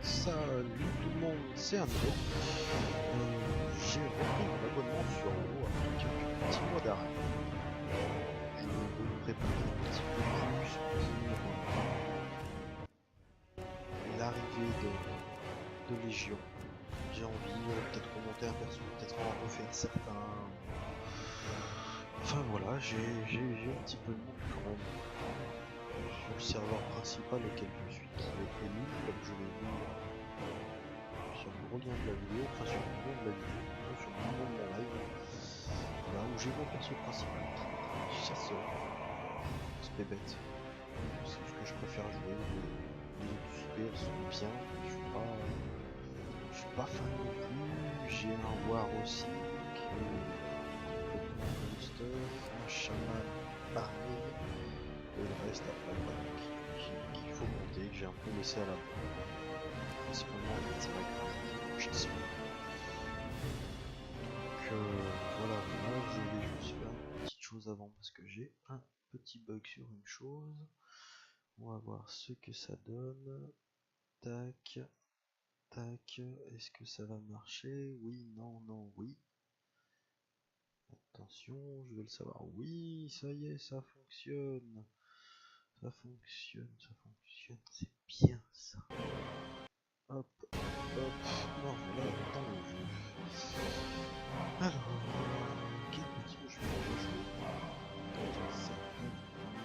Salut tout le monde, c'est André. J'ai repris mon abonnement sur WoW après quelques petits mois d'arrêt. Je veux me préparer un petit peu plus pour l'arrivée de Légion. J'ai envie peut-être remonter un perso, peut-être en refaire certains. Enfin voilà, j'ai un petit peu de monde quand même sur le serveur principal auquel je suis, qui est élu, comme je l'ai vu sur le gros lien de la vidéo, enfin sur le nom de la vidéo, sur le nom de mon live, là où j'ai mon perso principal, chasseur, c'est bête, c'est ce que je préfère jouer, les autres USP elles sont bien, je suis pas fan non plus, j'ai un War aussi, qui est complètement bon stuff, un chaman pareil, et le reste après voilà, qu'il faut monter, que j'ai un peu laissé à la fin. Principalement c'est vrai que je chasse. Donc voilà, je vais juste faire une petite chose avant parce que j'ai un petit bug sur une chose. On va voir ce que ça donne. Tac, tac, est-ce que ça va marcher? Oui, non, non, oui. Attention, je veux le savoir. Oui, ça y est, ça fonctionne. Ça fonctionne, c'est bien ça. Hop, hop, non, voilà, dans le jeu. Alors, quel perso je vais jouer?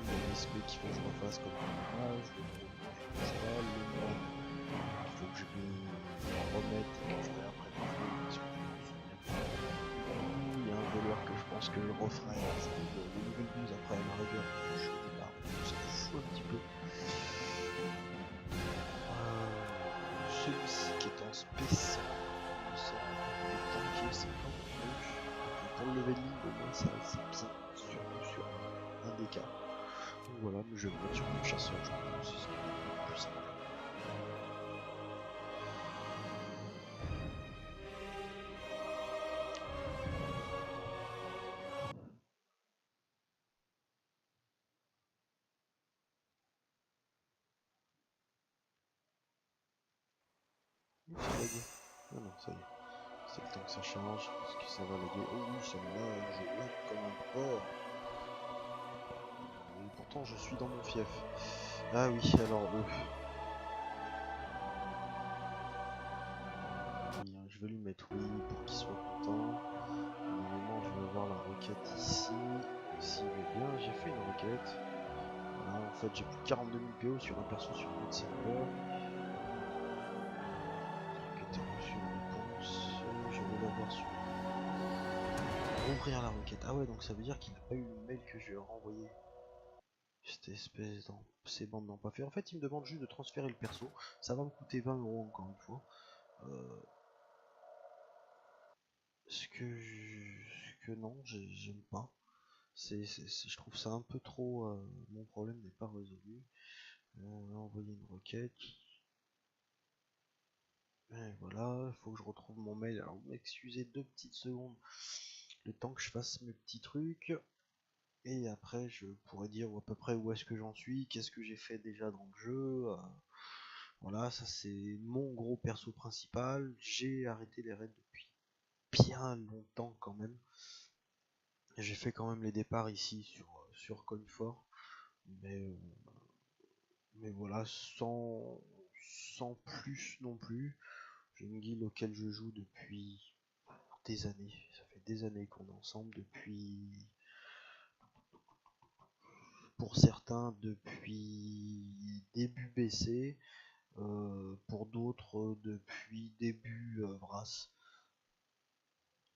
Il y a l'SP qu'il faut que je refasse comme personnage, le cheval, le moine qu'il faut que je me remette et que je ferai après le jeu parce que je m'en souviens pas. Il y a un voleur que je pense que je referai, c'est le niveau 12 après à la rigueur, je au départ, ça me fout un petit peu. Celui-ci qui est en spécial, le sort des tankiers, c'est pas mon truc. Donc pour le leveling, au moins ça c'est bien, surtout sur un des cas. Donc voilà, mais je vais me mettre sur mon chasseur, je pense que c'est ce qui est le plus simple. Ça lag. Ah non, ça y est. C'est le temps que ça change, parce que ça va laguer. Oh oui, ça me lag, je lag comme un porc. Et pourtant je suis dans mon fief. Ah oui, alors eux. Je vais lui mettre oui pour qu'il soit content. Normalement je vais avoir la requête ici. S'il veut bien, j'ai fait une requête. Voilà, en fait j'ai plus de 42 000 PO sur un perso sur un autre serveur. Requête reçue en réponse. Je vais l'avoir sur. Ouvrir la requête. Ah ouais, donc ça veut dire qu'il n'a pas eu le mail que je lui ai renvoyé. Cette espèce dans ces bandes n'ont pas fait. En fait, il me demande juste de transférer le perso. Ça va me coûter 20 € encore une fois. Ce que non, j'aime pas. Je trouve ça un peu trop. Mon problème n'est pas résolu. On va envoyer une requête. Et voilà, il faut que je retrouve mon mail. Alors, vous m'excusez 2 petites secondes. Le temps que je fasse mes petits trucs. Et après, je pourrais dire à peu près où est-ce que j'en suis, qu'est-ce que j'ai fait déjà dans le jeu. Voilà, ça c'est mon gros perso principal. J'ai arrêté les raids depuis bien longtemps quand même. J'ai fait quand même les départs ici sur Confort. Mais voilà, sans plus non plus. J'ai une guilde auquel je joue depuis des années. Ça fait des années qu'on est ensemble depuis. Pour certains depuis début BC, pour d'autres depuis début Brass.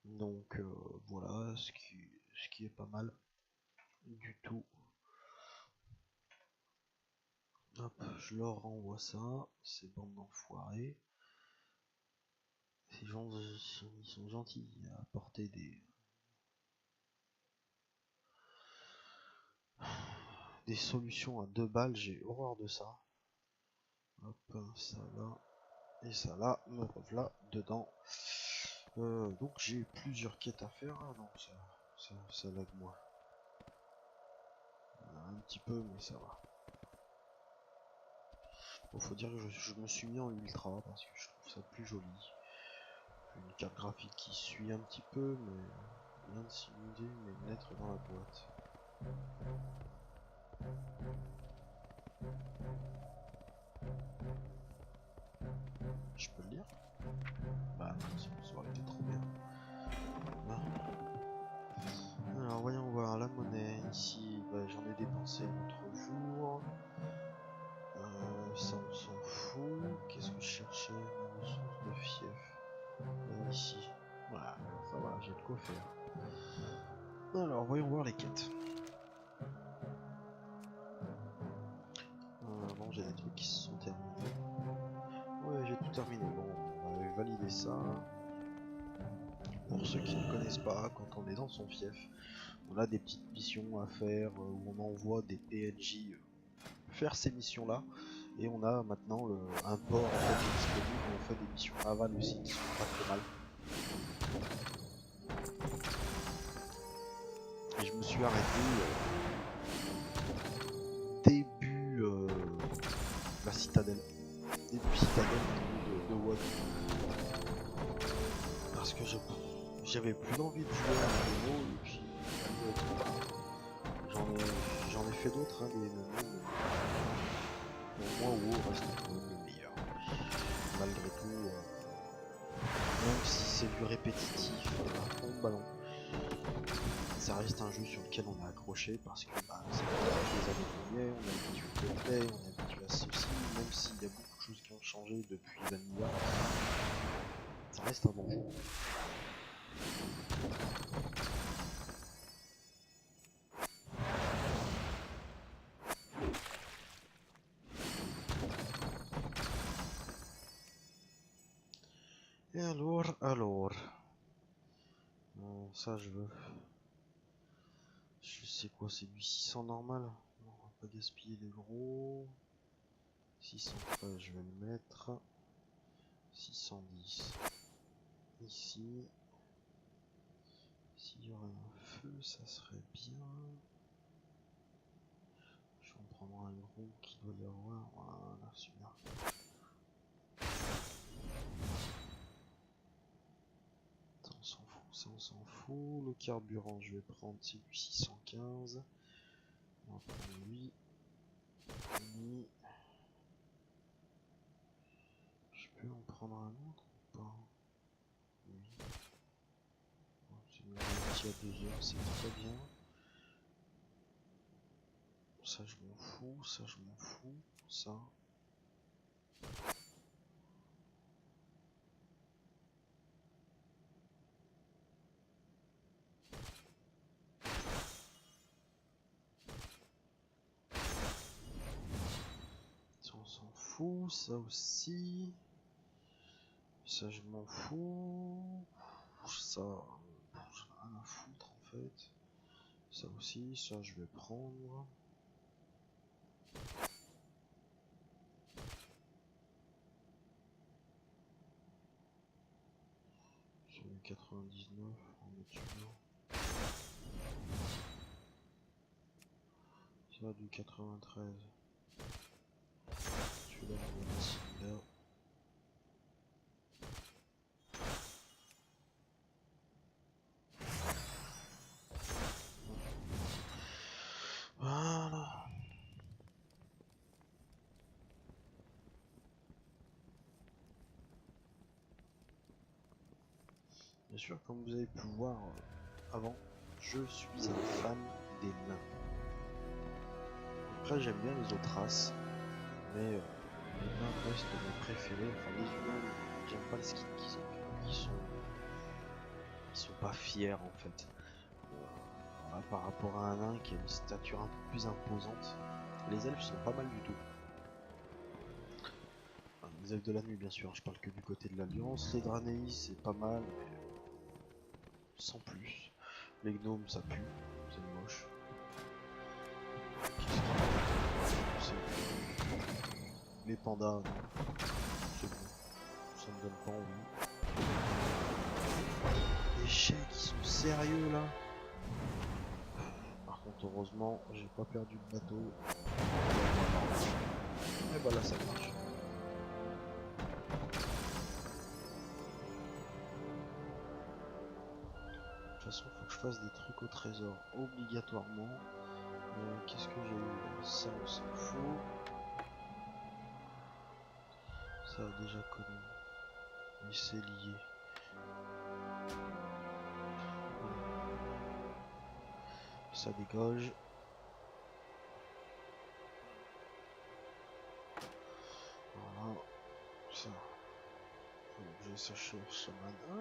Donc voilà, ce qui est pas mal du tout. Hop, je leur renvoie ça, ces bandes d'enfoirés. Ces gens ils sont gentils à apporter des solutions à 2 balles, j'ai horreur de ça. Hop, ça là, et ça là, me revoilà dedans. Donc j'ai plusieurs quêtes à faire, donc ça lag moins. Un petit peu, mais ça va. Bon, faut dire que je me suis mis en ultra parce que je trouve ça plus joli. Une carte graphique qui suit un petit peu, mais rien de simulé, mais naître dans la boîte. Je peux le lire? Bah non, ça aurait été trop bien. Bah. Alors voyons voir la monnaie. Ici, bah, j'en ai dépensé l'autre jour. Ça on s'en fout. Qu'est-ce que je cherchais? Ma ressource de fief. Ici. Voilà, ça va, j'ai de quoi faire. Alors voyons voir les quêtes. Bon, j'ai des trucs qui se sont terminés. Ouais, j'ai tout terminé. Bon, on va valider ça. Pour ceux qui ne connaissent pas, quand on est dans son fief, on a des petites missions à faire où on envoie des PNJ faire ces missions-là. Et on a maintenant un port en fait, qui est disponible où on fait des missions navales aussi qui sont pas trop mal. Et je me suis arrêté début la citadelle. Début citadelle de WoD. Parce que j'avais plus envie de jouer à un MMO et puis j'en ai fait d'autres hein, des MMO. Pour moi WoW reste quand même le meilleur. Malgré tout, même si c'est du répétitif à fond de ballon. Ça reste un jeu sur lequel on est accroché parce que bah, ça fait des années qu'on y est, on est habitué au gameplay, on est habitué à ceci, même s'il y a beaucoup de choses qui ont changé depuis Vanilla, ça reste un bon jeu. Et alors... ça je veux... Je sais quoi, c'est du 600 normal. On va pas gaspiller les gros. 613 je vais le mettre. 610. Ici. S'il y aurait un feu, ça serait bien. Je vais en prendre un gros qui doit y avoir. Voilà, super. On s'en fout, ça on s'en fout. Le carburant, je vais prendre, c'est du 615. On va prendre lui. Lui. Je peux en prendre un autre ou pas? Oui. Bon, c'est une garantie à 2 heures, c'est très bien. Ça je m'en fous, ça je m'en fous, ça. Ça on s'en fout, ça aussi. Ça je m'en fous. Ça, j'en ai rien à foutre en fait. Ça aussi, ça je vais prendre. Sur le 99, on va mettre celui-là. Ça du 93. Celui-là on va mettre celui-là. Voilà. Bien sûr, comme vous avez pu voir avant, je suis un fan des nains. Après, j'aime bien les autres races, mais les nains restent mes préférés. Enfin, les humains, j'aime pas le skin qu'ils ont. Ils sont pas fiers en fait. Voilà, par rapport à un nain qui a une stature un peu plus imposante. Les elfes sont pas mal du tout. Enfin, les elfes de la nuit, bien sûr, je parle que du côté de l'Alliance. Les Draenei, c'est pas mal, mais sans plus. Les gnomes, ça pue, c'est moche. Les pandas, c'est bon, ça me donne pas envie. Les chèques, ils sont sérieux là. Par contre, heureusement, j'ai pas perdu de bateau. Et bah là, ça marche. façon, faut que je fasse des trucs au trésor obligatoirement. Qu'est-ce que j'ai eu? Ça, on s'en fout. Ça a déjà connu. Mais c'est lié. Ça dégage. Voilà. Ça. J'ai ça chez Shaman. Ah,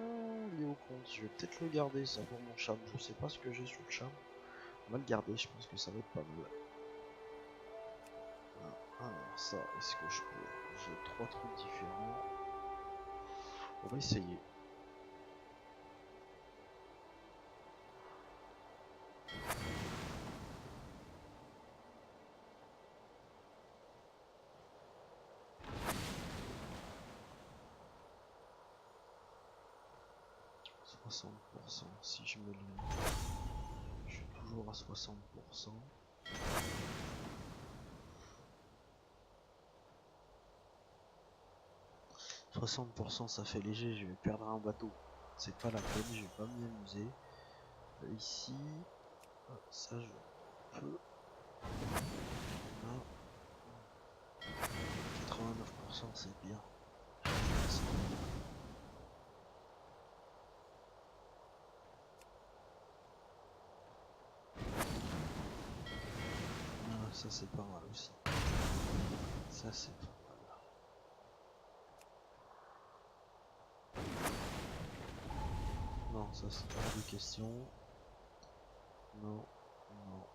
il est au compte. Je vais peut-être le garder ça pour mon charme. Je sais pas ce que j'ai sur le charme. On va le garder, je pense que ça va être pas mal. Alors ça, est-ce que je peux? J'ai 3 trucs différents. On va essayer. Si je me lis, je suis toujours à 60%. 60% ça fait léger, je vais perdre un bateau. C'est pas la peine, je vais pas m'y amuser. Ici, ça je peux. Là, 89% c'est bien. Ça c'est pas mal aussi. Ça c'est pas mal. Non, ça c'est pas de question. Non, non.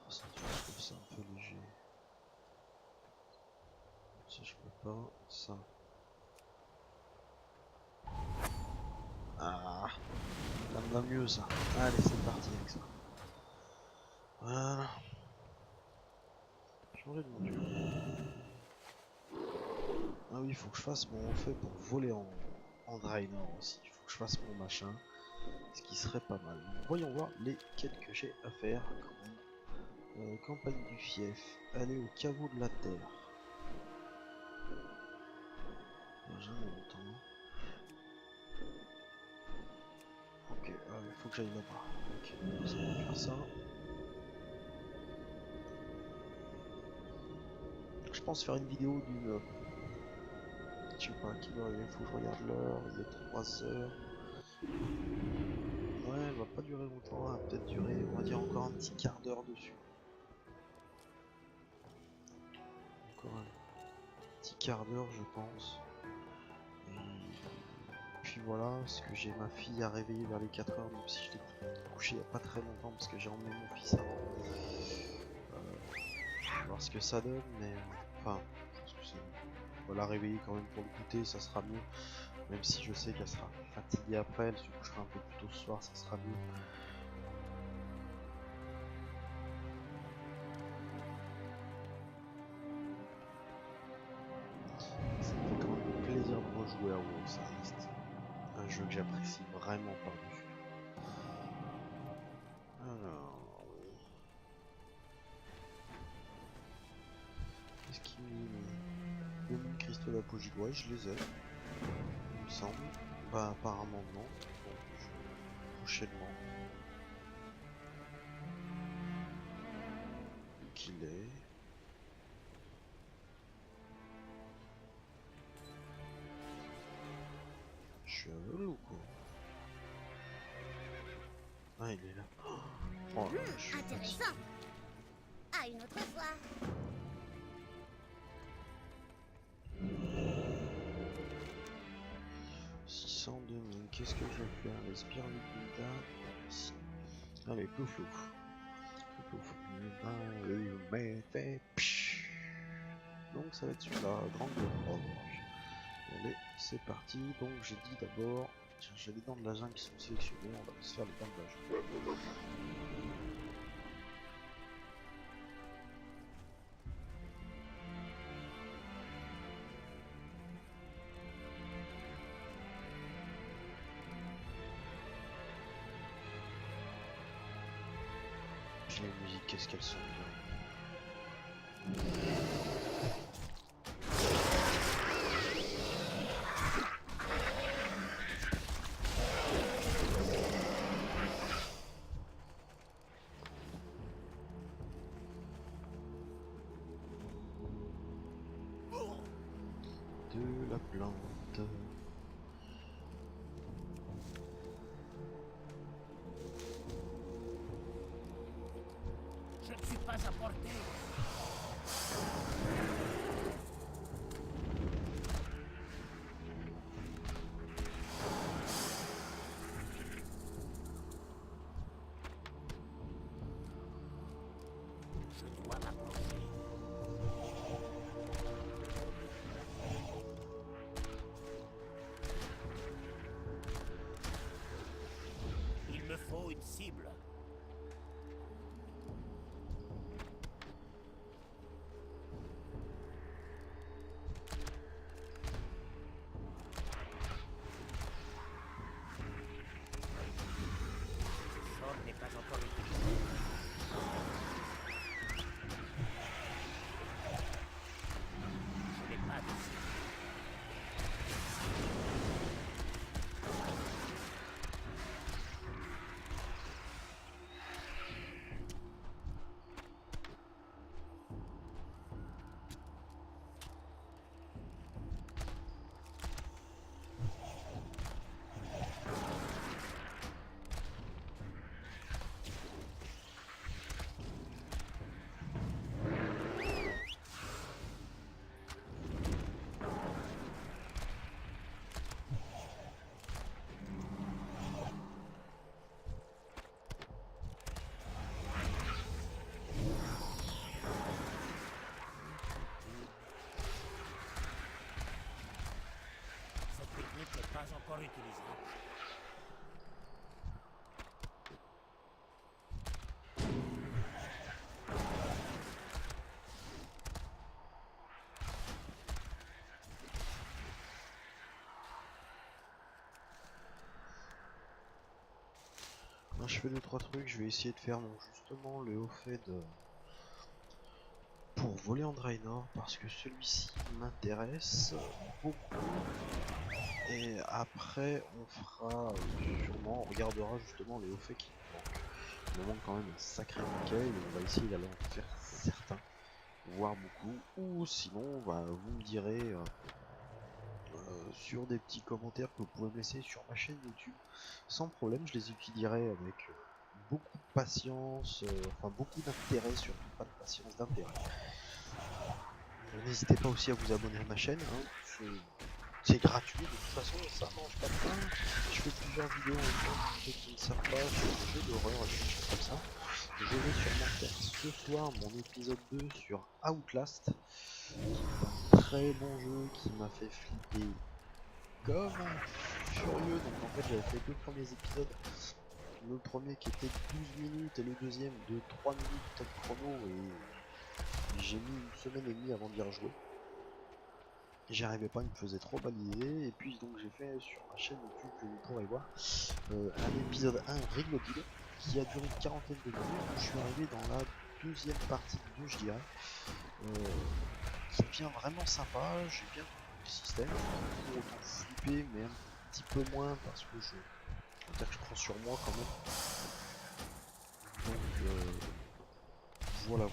Je trouve ça un peu léger. Si je peux pas, ça. Ah, ça me va mieux ça. Allez, c'est parti avec ça. Voilà. Changer de module. Ah oui, il faut que je fasse mon fait pour voler en Draenor aussi. Il faut que je fasse mon machin. Ce qui serait pas mal. Donc, voyons voir les quêtes que j'ai à faire quand même. Campagne du fief. Aller au caveau de la terre. Jamais longtemps. Ok, il faut que j'aille là-bas. Ok, ça on va faire ça. Je pense faire une vidéo d'une... Je sais pas, quelle heure il est, faut que je regarde l'heure, il est 3 heures. Ouais, elle va pas durer longtemps, elle va peut-être durer, on va dire encore un petit quart d'heure dessus. Encore un petit quart d'heure je pense. Et puis voilà, parce que j'ai ma fille à réveiller vers les 4 heures, même si je l'ai couché il n'y a pas très longtemps parce que j'ai emmené mon fils avant. Je vais voir ce que ça donne, mais enfin, je pense que on va la réveiller quand même pour le goûter, ça sera mieux. Même si je sais qu'elle sera fatiguée après, elle se couchera un peu plus tôt ce soir, ça sera mieux. Ça me fait quand même plaisir de rejouer à WoW, ça reste un jeu que j'apprécie vraiment par-dessus. Alors... Qu'est-ce qu'il me dit? 2000 cristaux d'apogée, ouais, je les ai, il me semble. Bah apparemment non, donc prochainement. Qu'il est... Je suis aveugle ou quoi? Ah, il est là. Oh là, je suis Intéressant. À une autre fois. Qu'est-ce que je vais faire? Les spires du Gunda. Allez, plouf plouf. Plouf plouf. Donc ça va être celui-là, grande orange. Allez, c'est parti. Donc j'ai dit d'abord, j'ai les dents de la jungle qui sont sélectionnées, on va se faire les dents de la jungle. Puis les musiques, qu'est-ce qu'elles sont bien. De la plante. Je ne suis pas à portée. Je dois m'approcher. Il me faut une cible. Ce sort n'est pas encore utilisé. Je n'ai pas de cible. Cette technique n'est pas encore utilisable. Là, je fais 2-3 trucs, je vais essayer de faire donc, justement le haut fait de... pour voler en Draenor parce que celui-ci m'intéresse beaucoup. Et après on fera sûrement, on regardera justement les hauts faits qui nous manquent. Il me manque quand même un sacré paquet et on va essayer d'aller en faire certains, voire beaucoup. Ou sinon bah, vous me direz sur des petits commentaires que vous pouvez me laisser sur ma chaîne YouTube. Sans problème, je les étudierai avec beaucoup de patience, enfin beaucoup d'intérêt, surtout pas de patience, d'intérêt. N'hésitez pas aussi à vous abonner à ma chaîne, hein. C'est gratuit, de toute façon ça mange pas de pain. Je fais plusieurs vidéos pour ceux qui ne savent pas sur le jeu d'horreur et des choses comme ça. Je vais sûrement faire ce soir mon épisode 2 sur Outlast, qui est un très bon jeu qui m'a fait flipper comme un furieux. Donc en fait j'avais fait 2 premiers épisodes. Le premier qui était 12 minutes et le deuxième de 3 minutes top chrono, et j'ai mis une semaine et demie avant d'y rejouer. J'y arrivais pas, il me faisait trop baliser. Et puis donc j'ai fait sur ma chaîne YouTube que vous pourrez voir un épisode 1 Reloaded qui a duré une quarantaine de minutes. Je suis arrivé dans la deuxième partie du 2 je dirais, qui devient vraiment sympa. J'ai bien compris le système, pour autant flippé mais un petit peu moins parce que on va dire que je prends sur moi quand même. Donc voilà.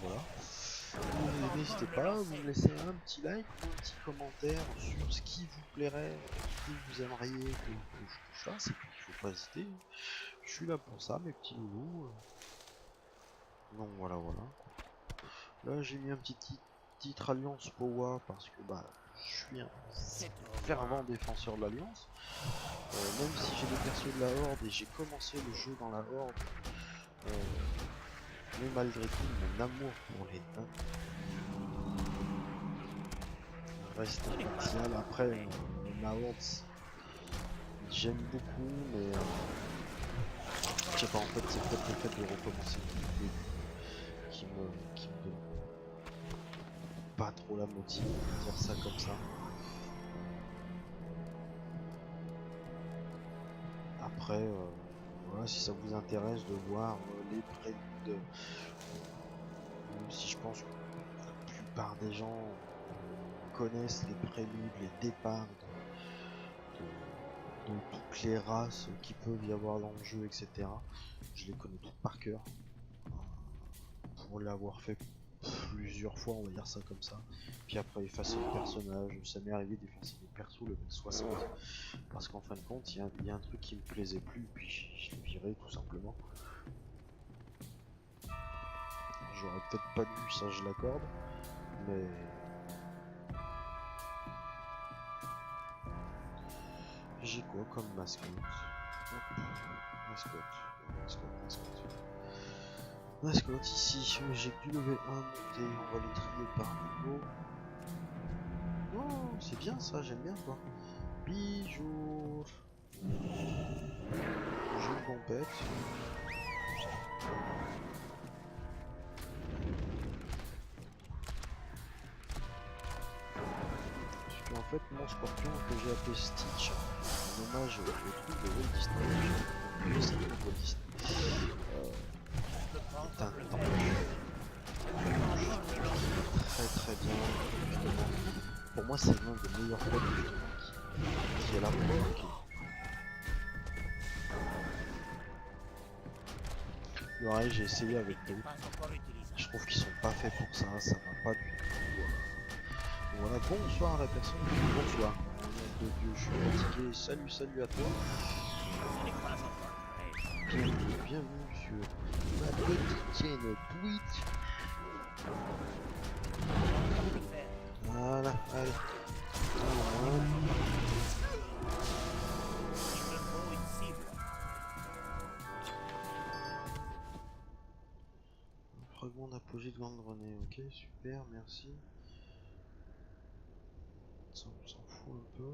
N'hésitez pas à vous laisser un petit like ou un petit commentaire sur ce qui vous plairait, ce que vous aimeriez que je fasse, et puis il faut pas hésiter, je suis là pour ça mes petits loulous. Donc voilà. Là j'ai mis un petit titre Alliance Powa parce que bah je suis un fervent défenseur de l'Alliance, même si j'ai des persos de la Horde et j'ai commencé le jeu dans la Horde, mais malgré tout mon amour pour les nains reste impartial. Après la Horde j'aime beaucoup, mais je sais pas, en fait c'est peut-être le fait de recommencer depuis le début qui me donne pas trop la motive, on va dire ça comme ça. Après voilà, si ça vous intéresse de voir les préludes, même si je pense que la plupart des gens connaissent les préludes, les départs de toutes les races qui peuvent y avoir dans le jeu, etc. Je les connais toutes par cœur. Pour l'avoir fait plusieurs fois, on va dire ça comme ça. Puis après effacer le personnage, ça m'est arrivé d'effacer des persos level 60. Parce qu'en fin de compte, il y a un truc qui me plaisait plus, puis je l'ai viré tout simplement. J'aurais peut-être pas dû, ça je l'accorde, mais... J'ai quoi comme mascotte? Hop, mascotte. Mascotte ici, j'ai que du level 1 monté, on va les trier par niveau. Oh, c'est bien ça, j'aime bien quoi. Bijou. Jeu de compète. Parce qu'en fait, mon scorpion que j'ai appelé Stitch, en hommage au truc de Walt Disney, c'est le Walt Disney. Putain, très bien, justement. Pour moi, c'est l'un des meilleurs potes qui est là pour bloquer. Ouais, j'ai essayé avec d'autres. Je trouve qu'ils sont pas faits pour ça, ça va pas du tout. Voilà, bonsoir à la personne. Bonsoir. De Dieu, je suis fatigué. Salut à toi. Bienvenue sur ma petite chaîne Twitch. Voilà, allez. Fragment d'apogée de grande grenée, ok, super, merci. Ça on s'en fout un peu.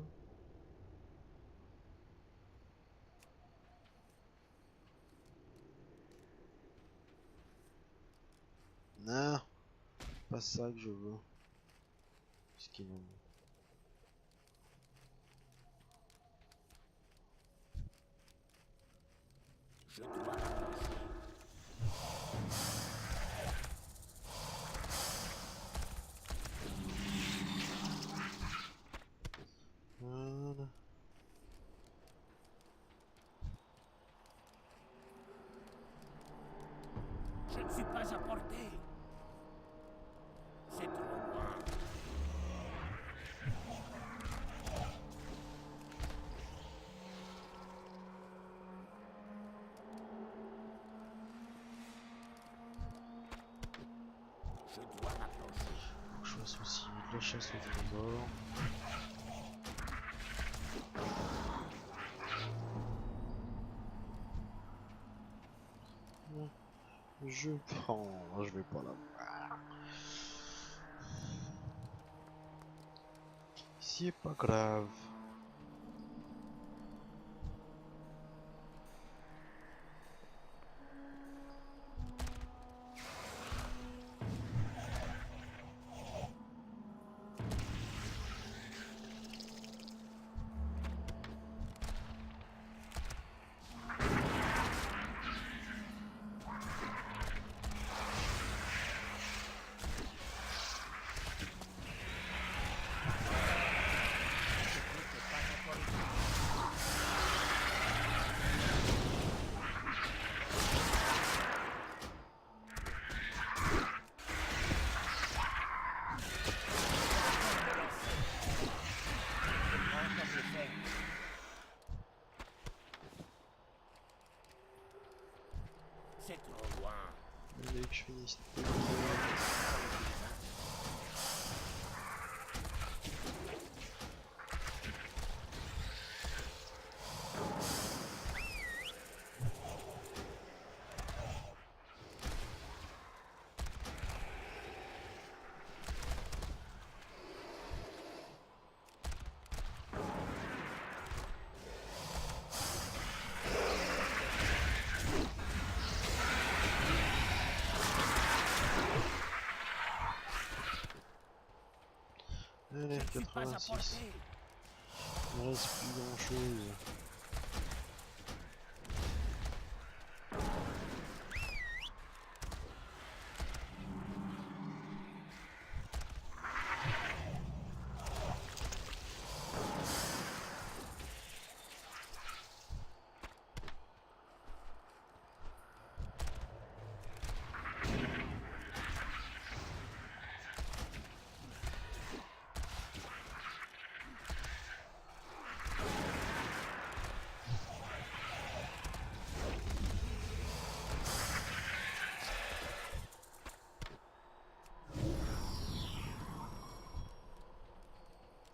Non, pas ça que je veux. Skin. Je dois Voilà. Je ne suis pas à portée. C'est trop loin. Je dois m'approcher. Faut que je fasse aussi de la chasse au trésor. Je prends, je vais pas là. C'est pas grave. C'est trop loin. Allez, que je finisse. Allez, Je ne suis pas à 86. portée. Il ne reste plus grand chose.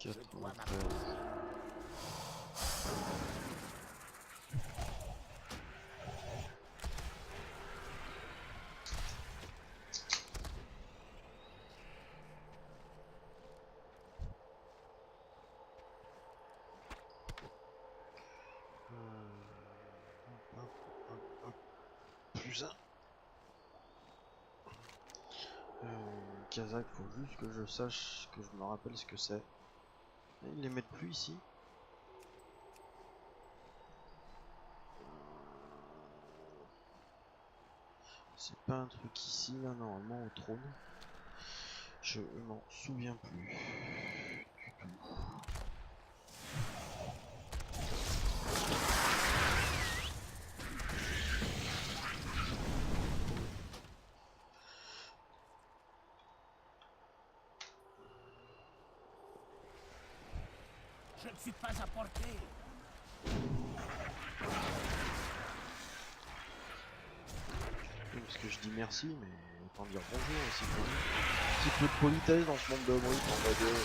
Je dois 93. m'approcher. Hop, hop, hop. Plus un. Kazakh, faut juste que je sache, que je me rappelle ce que c'est. Ils les mettent plus ici. C'est pas un truc ici là normalement au trône. Je m'en souviens plus du tout. Je ne suis pas à portée. Oui, parce que je dis merci, mais autant dire bonjour aussi quand même. Un petit peu de politesse dans ce monde de bruit en mode.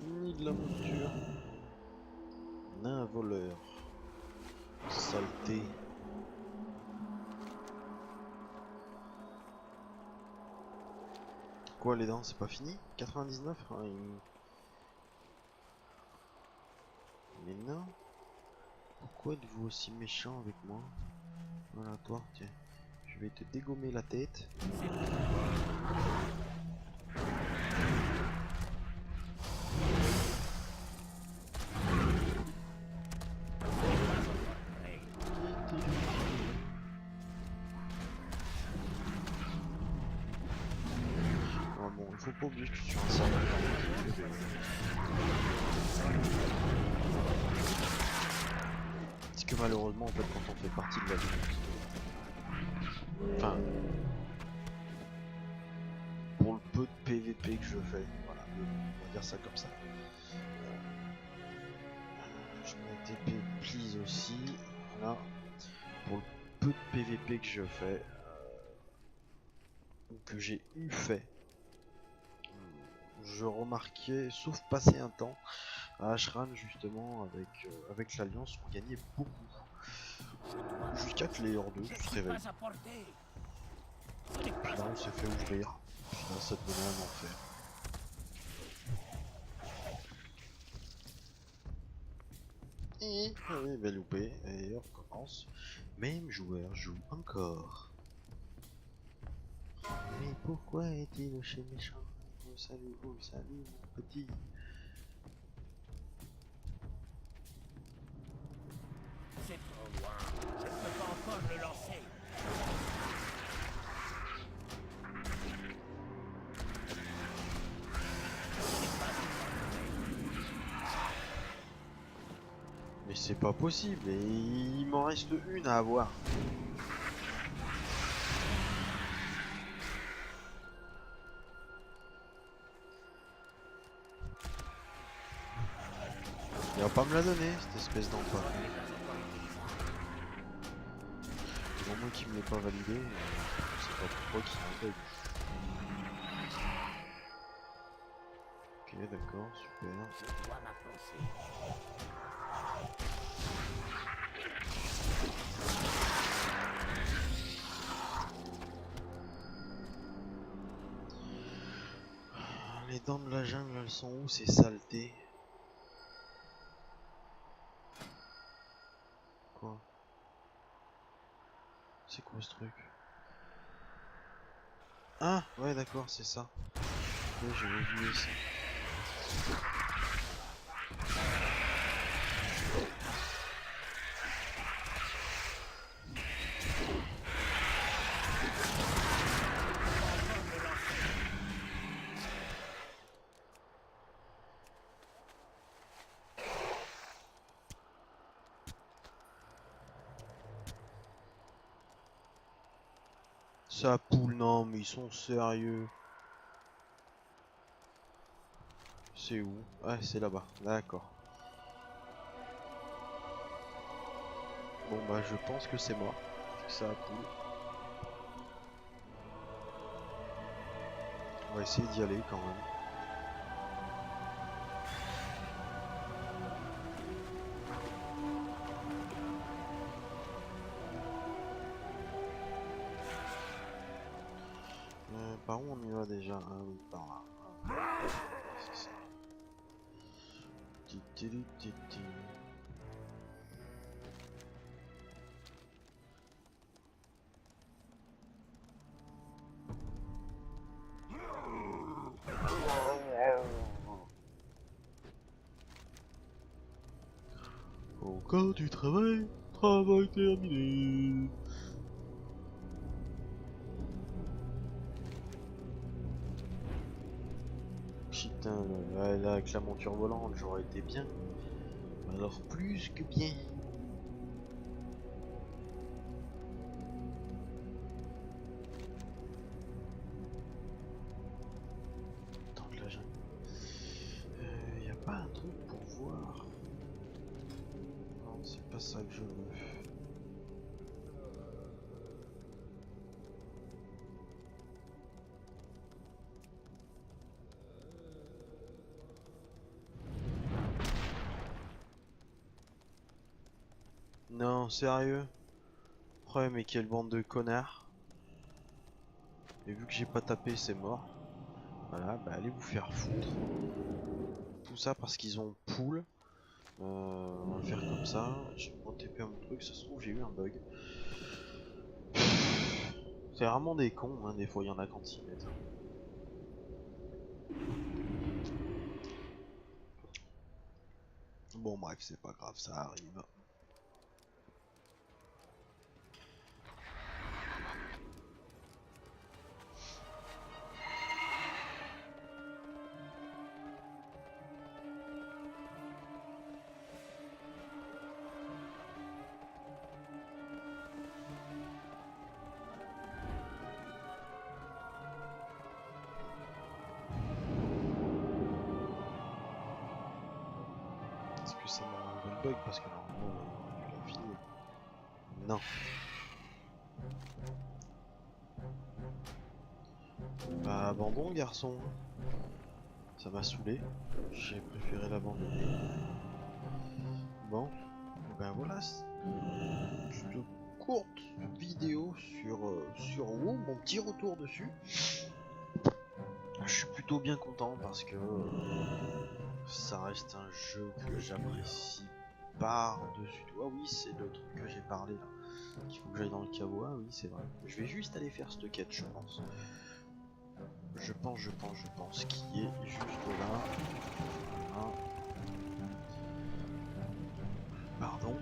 Ni de la monture. Nain voleur. Saleté. Quoi les dents, c'est pas fini 99 hein, Mais non. Pourquoi êtes-vous aussi méchant avec moi? Voilà toi, tiens. Je vais te dégommer la tête. Ah bon, il faut pas oublier que je suis un serveur. Parce que malheureusement, en fait, quand on fait partie de la vie, enfin, pour le peu de PVP que je fais, voilà, on va dire ça comme ça. Je mets TP please aussi, voilà. Pour le peu de PVP que je fais, ou que j'ai eu fait, je remarquais, sauf passer un temps à Ashran justement avec l'Alliance, on gagnait beaucoup. Jusqu'à que les hors 2 se réveillent. Pas à portée. Puis là on s'est fait ouvrir. Puis là ça devenait un enfer. Et oui, bah loupé, et on recommence. Même joueur joue encore. Mais pourquoi est-il chez méchant? Oh salut, mon petit. C'est trop loin. Je ne peux pas encore le lancer. Mais c'est pas possible, et il m'en reste une à avoir. Il va pas me la donner, cette espèce d'enfoiré. C'est moi qui me l'ai pas validé, je sais pas pourquoi qui m'en fait. Ok, d'accord, super. Je dois m'approcher. Les dents de la jungle, elles sont où ces saletés? Quoi? C'est quoi ce truc? Ah, ouais, d'accord, c'est ça. Ok, j'avais oublié ça. Sa poule, non, mais ils sont sérieux. C'est où? Ouais, c'est là-bas. D'accord. Bon, bah, je pense que c'est mort. Ça a poule. On va essayer d'y aller quand même. Par où on y va déjà? Ah oui, par là. Ah, c'est ça. Titi, titi. Encore du travail, travail terminé. Putain, là, avec la monture volante, j'aurais été bien. Alors plus que bien. Attends, là, y a pas un truc pour voir? Non, c'est pas ça que je veux. Non, sérieux? Ouais, mais quelle bande de connards. Et vu que j'ai pas tapé, c'est mort. Voilà, bah allez vous faire foutre. Tout ça parce qu'ils ont poule. On va faire comme ça. Je vais TP un truc, ça se trouve j'ai eu un bug. C'est vraiment des cons, hein, des fois il y en a quand ils mettent. Bon bref, c'est pas grave, ça arrive. Est-ce que ça m'a enlevé le bug parce que normalement on aurait dû la filmer. Non. Bah abandon garçon. Ça m'a saoulé. J'ai préféré l'abandonner. Bon, ben voilà. Une courte vidéo sur WoW, mon petit retour dessus. Je suis plutôt bien content parce que ça reste un jeu que j'apprécie par-dessus tout. Ah oui, c'est le truc que j'ai parlé là. Il faut que j'aille dans le caveau. Ah oui, c'est vrai. Je vais juste aller faire cette quête, je pense. Je pense qui est juste là. Voilà. Pardon.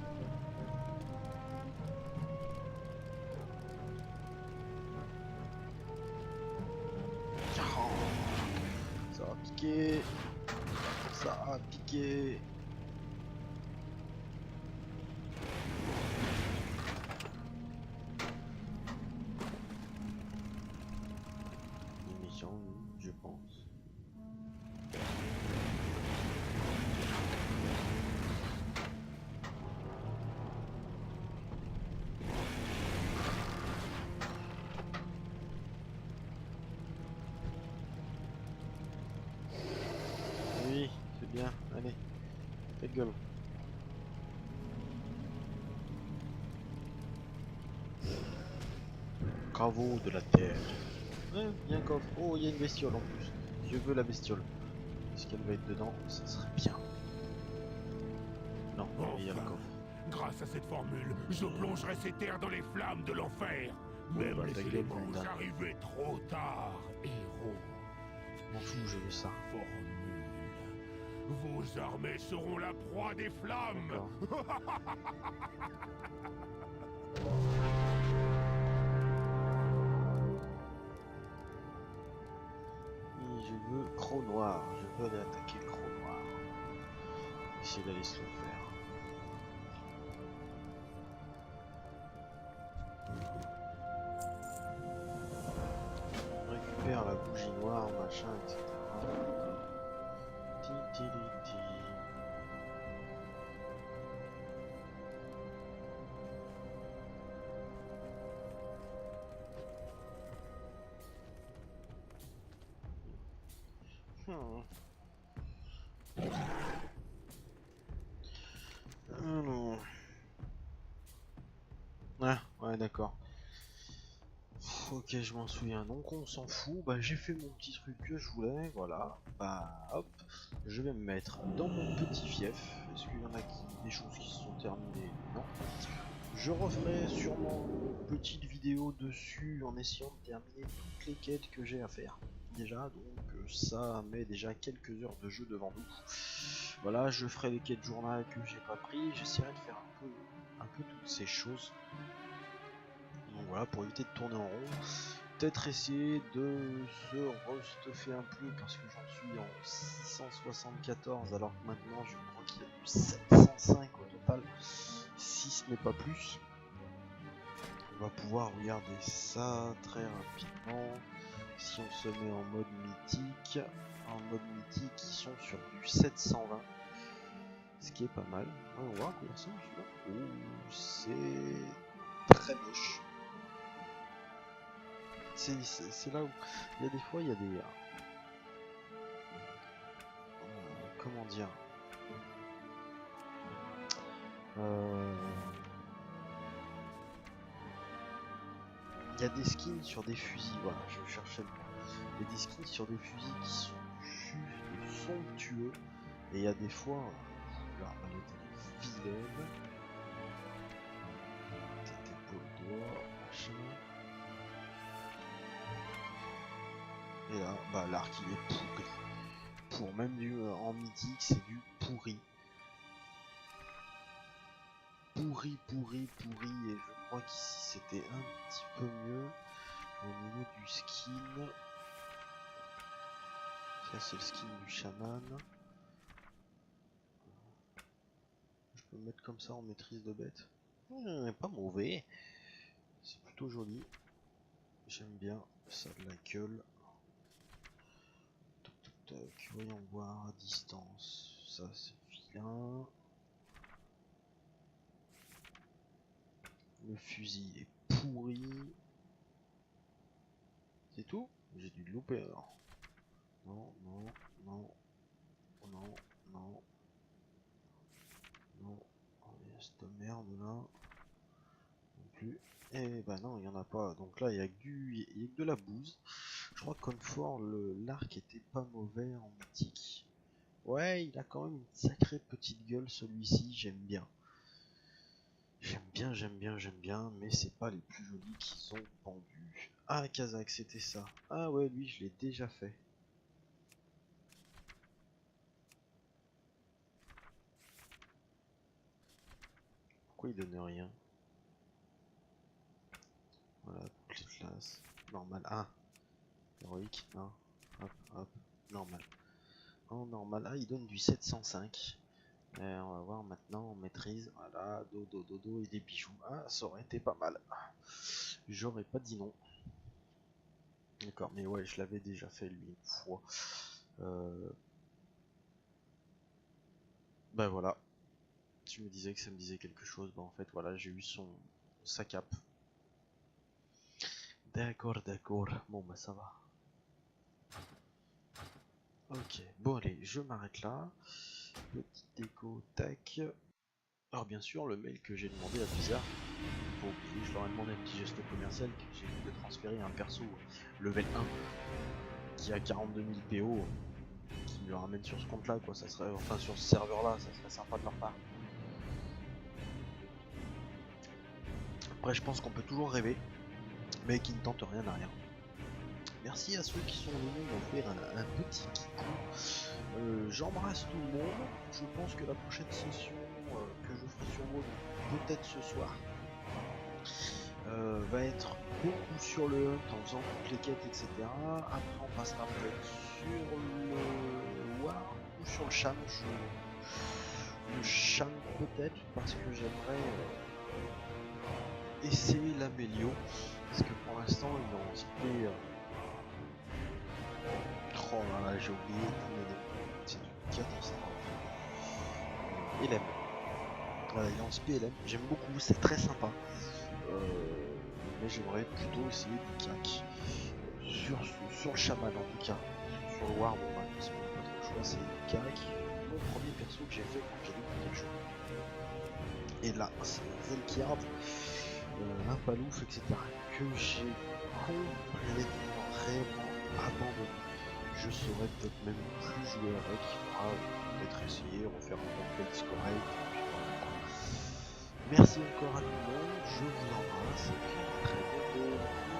Oh, ça a piqué. Ça a piqué. Une mission, je pense. Oui, c'est bien. Allez, ta gueule. Travaux de la terre. Ouais, il y a un coffre. Oh, il y a une bestiole en plus. Je veux la bestiole. Est-ce qu'elle va être dedans? Ça serait bien. Non, il y a le Enfin, coffre. grâce à cette formule, je plongerai ces terres dans les flammes de l'enfer. Ouais, Même bah, ta les gueule, éléments Vandal. arrivaient trop tard, héros. Je m'en fous, je veux ça. Formule. Vos armées seront la proie des flammes. D'accord. Et je veux Croc Noir. Je veux aller attaquer le Croc Noir. Essayer d'aller se le faire. machin, etc. Ti, ti, li, ti. Hmm. Alors. Ah, ouais, d'accord. Ok, je m'en souviens. Donc on s'en fout. Bah j'ai fait mon petit truc que je voulais. Voilà. Bah hop. Je vais me mettre dans mon petit fief. Est-ce qu'il y en a des choses qui se sont terminées? Non. Je referai sûrement une petite vidéo dessus en essayant de terminer toutes les quêtes que j'ai à faire. Déjà, donc ça met déjà quelques heures de jeu devant nous. Voilà, je ferai les quêtes journal que j'ai pas pris. J'essaierai de faire un peu toutes ces choses. Donc voilà, pour éviter de tourner en rond. Peut-être essayer de se restuffer un peu parce que j'en suis en 674 alors que maintenant je crois qu'il y a du 705 au total, si ce n'est pas plus. On va pouvoir regarder ça très rapidement. Si on se met en mode mythique, ils sont sur du 720, ce qui est pas mal. Ouais, on va voir à quoi il ressemble celui-là. Oh, c'est très moche. C'est là où il y a des fois il y a des comment dire il y a des skins sur des fusils, voilà, je cherchais le mot. Il y a des skins sur des fusils qui sont juste somptueux et il y a des fois l'arbalète elle est vilaine, tête épaule d'or, machin. Et là, bah l'arc il est pourri. Pour même du en mythique, c'est du pourri. Pourri, et je crois qu'ici c'était un petit peu mieux au niveau du skin. Ça c'est le skin du chaman. Je peux me mettre comme ça en maîtrise de bête. Pas mauvais. C'est plutôt joli. J'aime bien, ça a de la gueule. Toc toc toc, voyons voir à distance. Ça c'est vilain. Le fusil est pourri. C'est tout? J'ai dû le louper alors. Non, non, non, non, non, non. Oh, il y a cette merde là. Non plus. Et bah non, il y en a pas. Donc là, il y a que de la bouse. Je crois que Confort, l'arc était pas mauvais en mythique. Ouais, il a quand même une sacrée petite gueule celui-ci, j'aime bien. J'aime bien, mais c'est pas les plus jolis qu'ils ont vendus. Ah, Kazakh, c'était ça. Ah ouais, lui, je l'ai déjà fait. Pourquoi il donne rien? Voilà, toutes les classes. Normal. Ah, héroïque, non. Hop, hop, normal. En normal, ah, il donne du 705. On va voir maintenant, on maîtrise. Voilà, dodo et des bijoux. Ah, ça aurait été pas mal. J'aurais pas dit non. D'accord, mais ouais, je l'avais déjà fait lui une fois. Bah voilà. Tu me disais que ça me disait quelque chose. Bah en fait, voilà, j'ai eu sa cape. D'accord. Bon, bah ça va. Ok, bon allez, je m'arrête là. Petite déco, tac. Alors bien sûr, le mail que j'ai demandé à Blizzard, faut oublier, je leur ai demandé un petit geste commercial que j'ai vu de transférer un perso level 1 qui a 42 000 PO, qui me le ramène sur ce compte là, quoi. Ça serait, enfin sur ce serveur là, ça serait sympa de leur part. Après, je pense qu'on peut toujours rêver, mais qui ne tente rien à rien. Merci à ceux qui sont venus m'offrir un petit kikou. J'embrasse tout le monde. Je pense que la prochaine session que je ferai sur mode, peut-être ce soir, va être beaucoup sur le hunt en faisant toutes les quêtes, etc. Après, on passera peut-être sur le war ou sur le cham. Le cham peut-être parce que j'aimerais essayer l'amélio. Parce que pour l'instant, il est en spé. Oh là là, j'ai oublié tous les noms. C'est une catastrophe. LM. Voilà, Alliance PLM, j'aime beaucoup, c'est très sympa. Mais j'aimerais plutôt essayer du CAC. Sur le chaman en tout cas. Sur le War, bon bah, parce qu'on n'a pas trop le choix, c'est le CAC. Mon premier perso que j'ai fait quand j'ai débuté le jeu. Et là, c'est Zelkiard, Impalouf, etc. que j'ai complètement, réellement abandonné. Je saurais peut-être même plus jouer avec. Il faudra peut-être essayer, refaire un gameplay correct. Et puis voilà, quoi. Merci encore à tout le monde, je vous embrasse et puis à très bientôt.